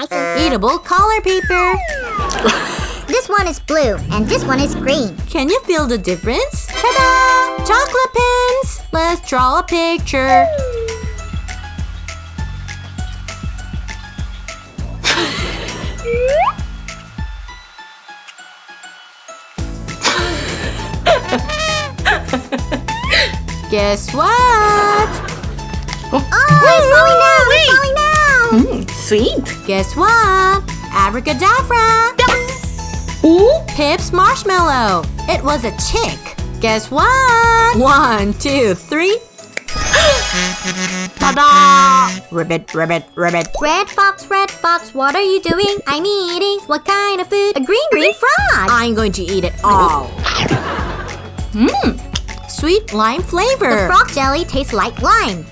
Eatable color paper. This one is blue and this one is green. Can you feel the difference? Ta-da! Chocolate pins! Let's draw a picture. Guess what? It's falling down! Sweet. Guess what? Abracadabra! Ooh. Pip's marshmallow. It was a chick. Guess what? 1, 2, 3. Ta-da! Ribbit, ribbit, ribbit. Red fox, what are you doing? I'm eating. What kind of food? A green frog. I'm going to eat it all. Sweet lime The flavor. frog jelly tastes like lime.